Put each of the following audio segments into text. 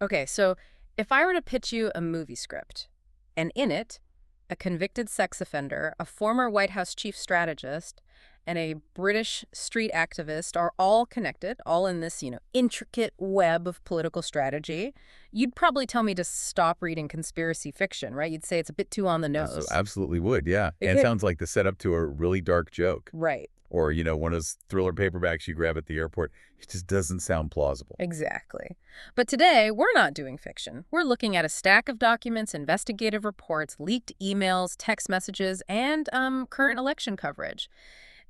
Okay, so if I were to pitch you a movie script, and in it, a convicted sex offender, a former White House chief strategist, and a British street activist are all connected, all in this, intricate web of political strategy, you'd probably tell me to stop reading conspiracy fiction, right? You'd say it's a bit too on the nose. Absolutely would, yeah. And it Okay. sounds like the setup to a really dark joke. Right. Or, one of those thriller paperbacks you grab at the airport. It just doesn't sound plausible. Exactly. But today, we're not doing fiction. We're looking at a stack of documents, investigative reports, leaked emails, text messages, and current election coverage.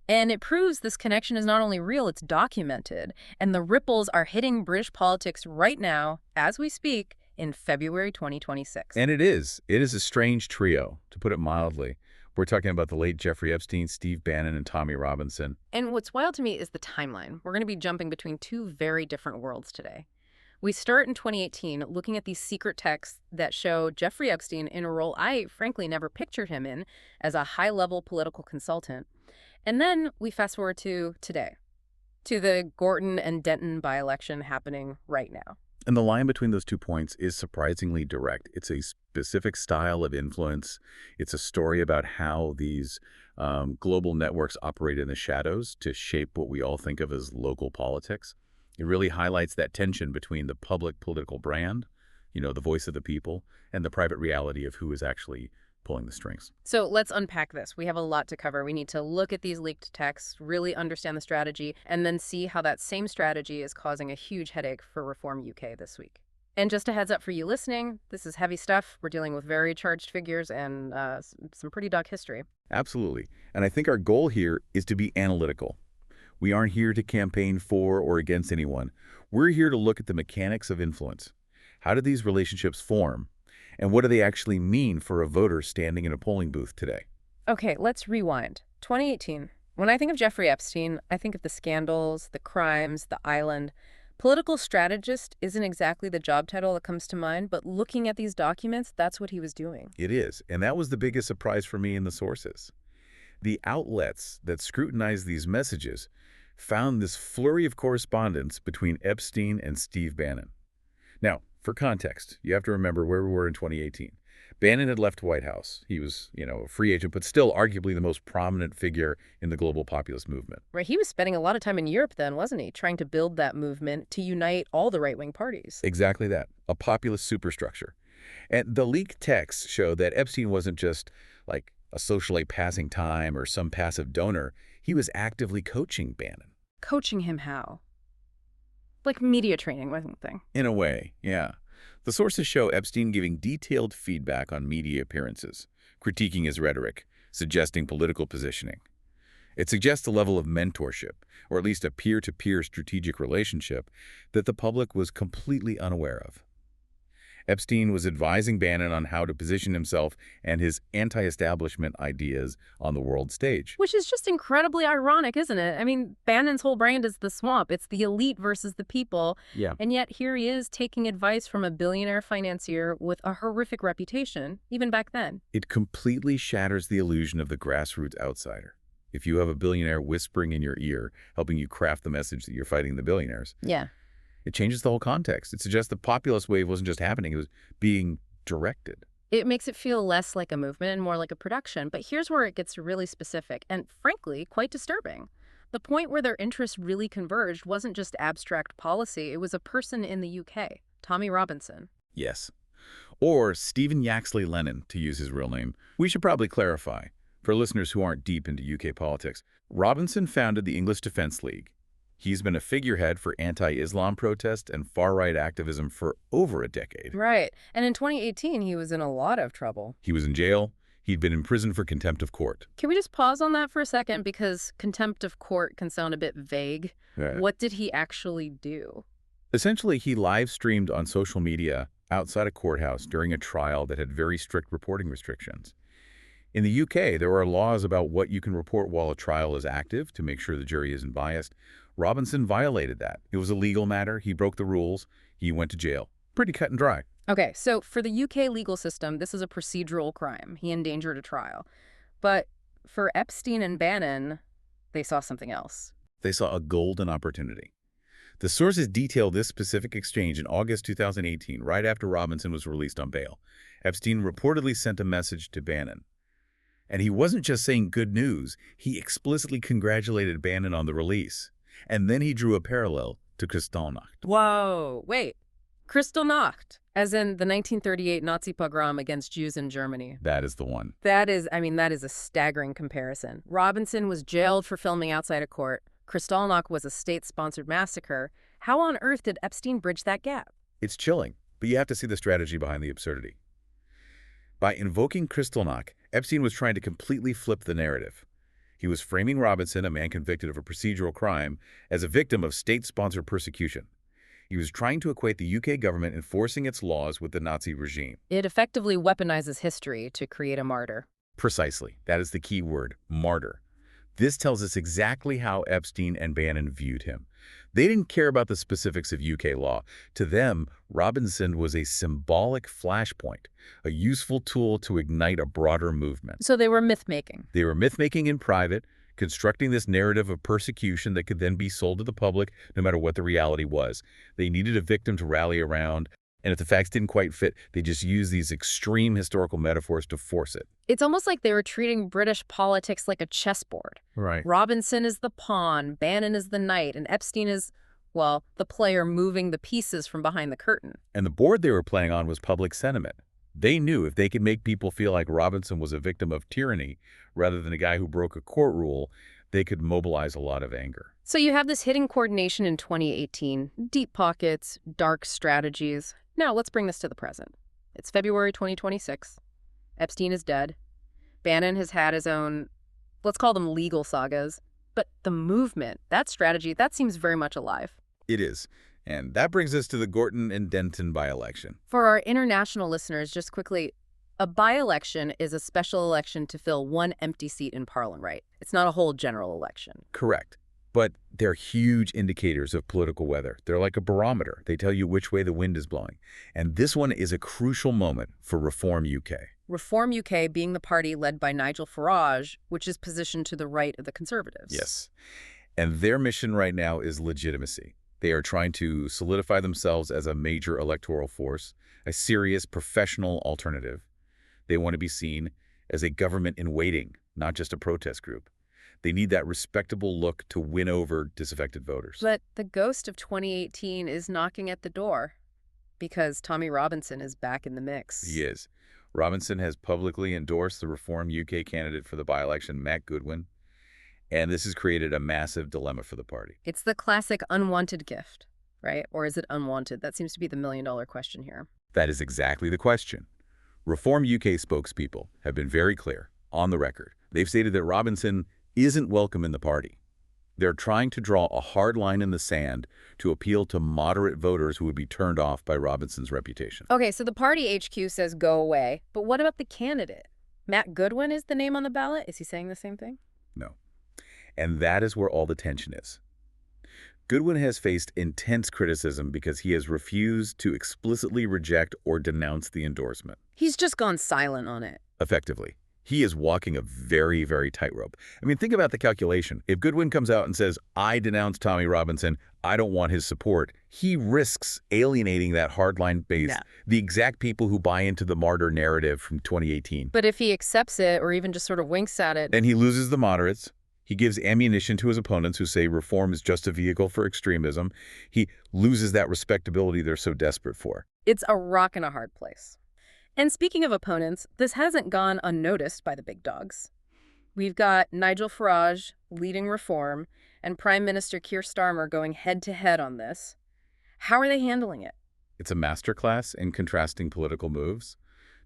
And it proves this connection is not only real, it's documented. And the ripples are hitting British politics right now, as we speak, in February 2026. And it is. It is a strange trio, to put it mildly. We're talking about the late Jeffrey Epstein, Steve Bannon, and Tommy Robinson. And what's wild to me is the timeline. We're going to be jumping between two very different worlds today. We start in 2018 looking at these secret texts that show Jeffrey Epstein in a role I frankly never pictured him in as a high-level political consultant. And then we fast forward to today, to the Gorton and Denton by-election happening right now. And the line between those 2 points is surprisingly direct. It's a specific style of influence. It's a story about how these global networks operate in the shadows to shape what we all think of as local politics. It really highlights that tension between the public political brand, the voice of the people, and the private reality of who is actually pulling the strings. So let's unpack this. We have a lot to cover. We need to look at these leaked texts, really understand the strategy, and then see how that same strategy is causing a huge headache for Reform UK this week. And just a heads up for you listening, this is heavy stuff. We're dealing with very charged figures and some pretty dark history. Absolutely. And I think our goal here is to be analytical. We aren't here to campaign for or against anyone. We're here to look at the mechanics of influence. How do these relationships form? And what do they actually mean for a voter standing in a polling booth today? Okay, let's rewind. 2018. When I think of Jeffrey Epstein, I think of the scandals, the crimes, the island. Political strategist isn't exactly the job title that comes to mind, but looking at these documents, that's what he was doing. It is, and that was the biggest surprise for me in the sources. The outlets that scrutinized these messages found this flurry of correspondence between Epstein and Steve Bannon. Now, for context, you have to remember where we were in 2018. Bannon had left White House. He was, a free agent, but still arguably the most prominent figure in the global populist movement. Right, he was spending a lot of time in Europe then, wasn't he? Trying to build that movement to unite all the right-wing parties. Exactly that, a populist superstructure. And the leaked texts show that Epstein wasn't just like a socialite passing time or some passive donor. He was actively coaching Bannon. Coaching him how? Like media training, I think. In a way, yeah. The sources show Epstein giving detailed feedback on media appearances, critiquing his rhetoric, suggesting political positioning. It suggests a level of mentorship, or at least a peer-to-peer strategic relationship, that the public was completely unaware of. Epstein was advising Bannon on how to position himself and his anti-establishment ideas on the world stage. Which is just incredibly ironic, isn't it? I mean, Bannon's whole brand is the swamp. It's the elite versus the people. Yeah. And yet here he is taking advice from a billionaire financier with a horrific reputation, even back then. It completely shatters the illusion of the grassroots outsider. If you have a billionaire whispering in your ear, helping you craft the message that you're fighting the billionaires, Yeah. it changes the whole context. It suggests the populist wave wasn't just happening, it was being directed. It makes it feel less like a movement and more like a production. But here's where it gets really specific and, frankly, quite disturbing. The point where their interests really converged wasn't just abstract policy. It was a person in the UK, Tommy Robinson. Yes. Or Stephen Yaxley Lennon, to use his real name. We should probably clarify, for listeners who aren't deep into UK politics, Robinson founded the English Defence League. He's been a figurehead for anti-Islam protests and far-right activism for over a decade. Right. And in 2018, he was in a lot of trouble. He was in jail. He'd been in prison for contempt of court. Can we just pause on that for a second? Because contempt of court can sound a bit vague. Yeah. What did he actually do? Essentially, he live-streamed on social media outside a courthouse during a trial that had very strict reporting restrictions. In the UK, there are laws about what you can report while a trial is active to make sure the jury isn't biased. Robinson violated that. It was a legal matter. He broke the rules. He went to jail. Pretty cut and dry. Okay, so for the UK legal system, this is a procedural crime. He endangered a trial. But for Epstein and Bannon, they saw something else. They saw a golden opportunity. The sources detail this specific exchange in August 2018, right after Robinson was released on bail. Epstein reportedly sent a message to Bannon. And he wasn't just saying good news, he explicitly congratulated Bannon on the release. And then he drew a parallel to Kristallnacht. Whoa, wait. Kristallnacht, as in the 1938 Nazi pogrom against Jews in Germany. That is the one. That is a staggering comparison. Robinson was jailed for filming outside of court. Kristallnacht was a state-sponsored massacre. How on earth did Epstein bridge that gap? It's chilling, but you have to see the strategy behind the absurdity. By invoking Kristallnacht, Epstein was trying to completely flip the narrative. He was framing Robinson, a man convicted of a procedural crime, as a victim of state-sponsored persecution. He was trying to equate the UK government enforcing its laws with the Nazi regime. It effectively weaponizes history to create a martyr. Precisely. That is the key word, martyr. This tells us exactly how Epstein and Bannon viewed him. They didn't care about the specifics of UK law. To them, Robinson was a symbolic flashpoint, a useful tool to ignite a broader movement. So they were myth-making. They were myth-making in private, constructing this narrative of persecution that could then be sold to the public no matter what the reality was. They needed a victim to rally around, and if the facts didn't quite fit, they just used these extreme historical metaphors to force it. It's almost like they were treating British politics like a chessboard. Right. Robinson is the pawn, Bannon is the knight, and Epstein is, well, the player moving the pieces from behind the curtain. And the board they were playing on was public sentiment. They knew if they could make people feel like Robinson was a victim of tyranny rather than a guy who broke a court rule, they could mobilize a lot of anger. So you have this hidden coordination in 2018, deep pockets, dark strategies. Now let's bring this to the present. It's February 2026. Epstein is dead. Bannon has had his own, let's call them legal sagas. But the movement, that strategy, that seems very much alive. It is. And that brings us to the Gorton and Denton by-election. For our international listeners, just quickly, a by-election is a special election to fill one empty seat in Parliament, right? It's not a whole general election. Correct. But they're huge indicators of political weather. They're like a barometer. They tell you which way the wind is blowing. And this one is a crucial moment for Reform UK. Reform UK being the party led by Nigel Farage, which is positioned to the right of the Conservatives. Yes. And their mission right now is legitimacy. They are trying to solidify themselves as a major electoral force, a serious professional alternative. They want to be seen as a government in waiting, not just a protest group. They need that respectable look to win over disaffected voters. But the ghost of 2018 is knocking at the door because Tommy Robinson is back in the mix. He is. Robinson has publicly endorsed the Reform UK candidate for the by-election, Matt Goodwin, and this has created a massive dilemma for the party. It's the classic unwanted gift, right? Or is it unwanted? That seems to be the million-dollar question here. That is exactly the question. Reform UK spokespeople have been very clear, on the record. They've stated that Robinson isn't welcome in the party. They're trying to draw a hard line in the sand to appeal to moderate voters who would be turned off by Robinson's reputation. Okay, so the party HQ says go away, but what about the candidate? Matt Goodwin is the name on the ballot? Is he saying the same thing? No. And that is where all the tension is. Goodwin has faced intense criticism because he has refused to explicitly reject or denounce the endorsement. He's just gone silent on it. Effectively. He is walking a very, very tightrope. I mean, think about the calculation. If Goodwin comes out and says, I denounce Tommy Robinson, I don't want his support, he risks alienating that hardline base, the exact people who buy into the martyr narrative from 2018. But if he accepts it or even just sort of winks at it... Then he loses the moderates. He gives ammunition to his opponents who say reform is just a vehicle for extremism. He loses that respectability they're so desperate for. It's a rock and a hard place. And speaking of opponents, this hasn't gone unnoticed by the big dogs. We've got Nigel Farage leading reform and Prime Minister Keir Starmer going head-to-head on this. How are they handling it? It's a masterclass in contrasting political moves.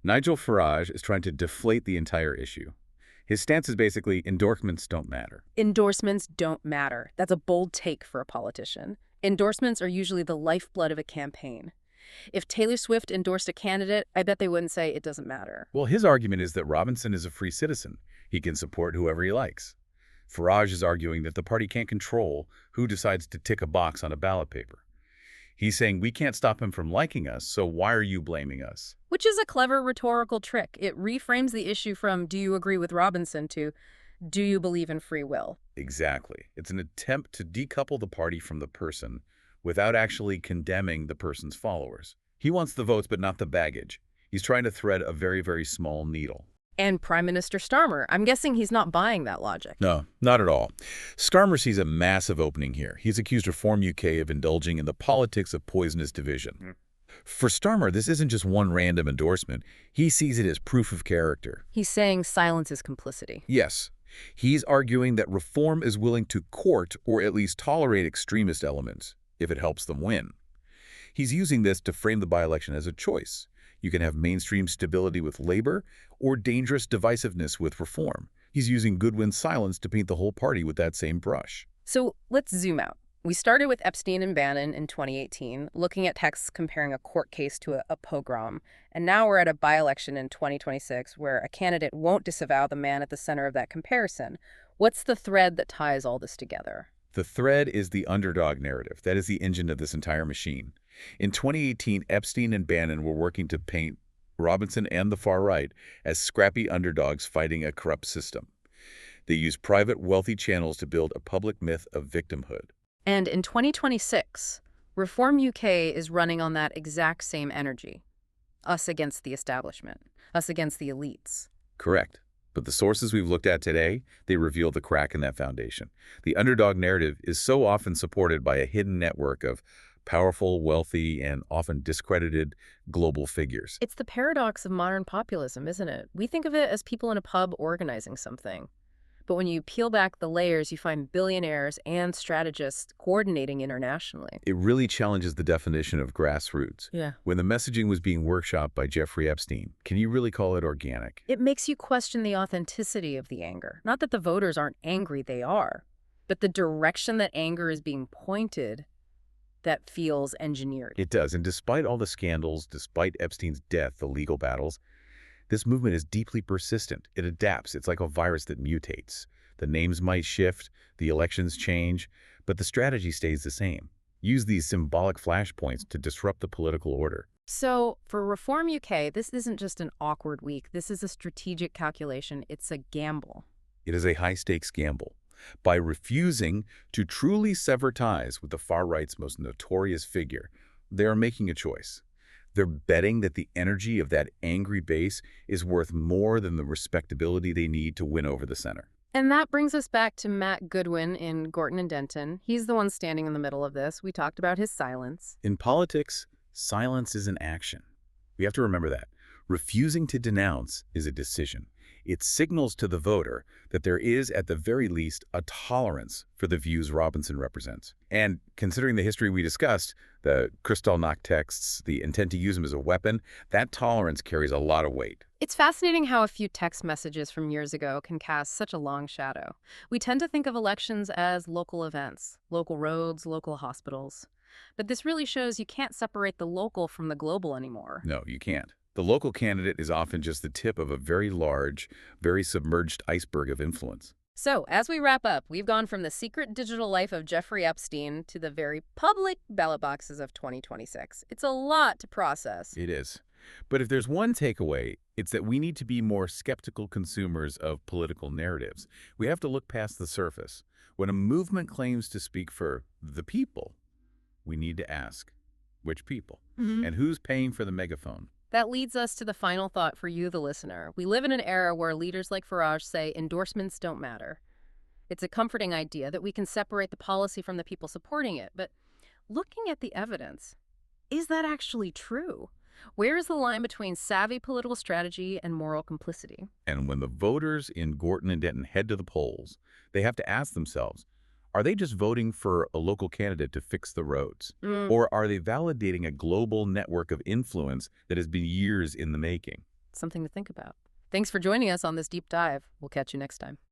Nigel Farage is trying to deflate the entire issue. His stance is basically endorsements don't matter. Endorsements don't matter. That's a bold take for a politician. Endorsements are usually the lifeblood of a campaign. If Taylor Swift endorsed a candidate, I bet they wouldn't say it doesn't matter. Well, his argument is that Robinson is a free citizen. He can support whoever he likes. Farage is arguing that the party can't control who decides to tick a box on a ballot paper. He's saying we can't stop him from liking us, so why are you blaming us? Which is a clever rhetorical trick. It reframes the issue from do you agree with Robinson to do you believe in free will? Exactly. It's an attempt to decouple the party from the person without actually condemning the person's followers. He wants the votes, but not the baggage. He's trying to thread a very, very small needle. And Prime Minister Starmer, I'm guessing he's not buying that logic. No, not at all. Starmer sees a massive opening here. He's accused Reform UK of indulging in the politics of poisonous division. For Starmer, this isn't just one random endorsement. He sees it as proof of character. He's saying silence is complicity. Yes, he's arguing that Reform is willing to court or at least tolerate extremist elements if it helps them win. He's using this to frame the by-election as a choice. You can have mainstream stability with Labour or dangerous divisiveness with Reform. He's using Goodwin's silence to paint the whole party with that same brush. So let's zoom out. We started with Epstein and Bannon in 2018, looking at texts comparing a court case to a pogrom. And now we're at a by-election in 2026 where a candidate won't disavow the man at the center of that comparison. What's the thread that ties all this together? The thread is the underdog narrative. That is the engine of this entire machine. In 2018, Epstein and Bannon were working to paint Robinson and the far right as scrappy underdogs fighting a corrupt system. They used private, wealthy channels to build a public myth of victimhood. And in 2026, Reform UK is running on that exact same energy. Us against the establishment. Us against the elites. Correct. But the sources we've looked at today, they reveal the crack in that foundation. The underdog narrative is so often supported by a hidden network of powerful, wealthy, and often discredited global figures. It's the paradox of modern populism, isn't it? We think of it as people in a pub organizing something. But when you peel back the layers, you find billionaires and strategists coordinating internationally. It really challenges the definition of grassroots. Yeah. When the messaging was being workshopped by Jeffrey Epstein, can you really call it organic? It makes you question the authenticity of the anger. Not that the voters aren't angry, they are. But the direction that anger is being pointed, that feels engineered. It does. And despite all the scandals, despite Epstein's death, the legal battles, this movement is deeply persistent. It adapts. It's like a virus that mutates. The names might shift, the elections change, but the strategy stays the same. Use these symbolic flashpoints to disrupt the political order. So, for Reform UK, this isn't just an awkward week. This is a strategic calculation. It's a gamble. It is a high-stakes gamble. By refusing to truly sever ties with the far right's most notorious figure, they are making a choice. They're betting that the energy of that angry base is worth more than the respectability they need to win over the center. And that brings us back to Matt Goodwin in Gorton and Denton. He's the one standing in the middle of this. We talked about his silence. In politics, silence is an action. We have to remember that. Refusing to denounce is a decision. It signals to the voter that there is, at the very least, a tolerance for the views Robinson represents. And considering the history we discussed, the Kristallnacht texts, the intent to use them as a weapon, that tolerance carries a lot of weight. It's fascinating how a few text messages from years ago can cast such a long shadow. We tend to think of elections as local events, local roads, local hospitals. But this really shows you can't separate the local from the global anymore. No, you can't. The local candidate is often just the tip of a very large, very submerged iceberg of influence. So, as we wrap up, we've gone from the secret digital life of Jeffrey Epstein to the very public ballot boxes of 2026. It's a lot to process. It is. But if there's one takeaway, it's that we need to be more skeptical consumers of political narratives. We have to look past the surface. When a movement claims to speak for the people, we need to ask, which people? And who's paying for the megaphone? That leads us to the final thought for you, the listener. We live in an era where leaders like Farage say endorsements don't matter. It's a comforting idea that we can separate the policy from the people supporting it. But looking at the evidence, is that actually true? Where is the line between savvy political strategy and moral complicity? And when the voters in Gorton and Denton head to the polls, they have to ask themselves, are they just voting for a local candidate to fix the roads? Or are they validating a global network of influence that has been years in the making? Something to think about. Thanks for joining us on this deep dive. We'll catch you next time.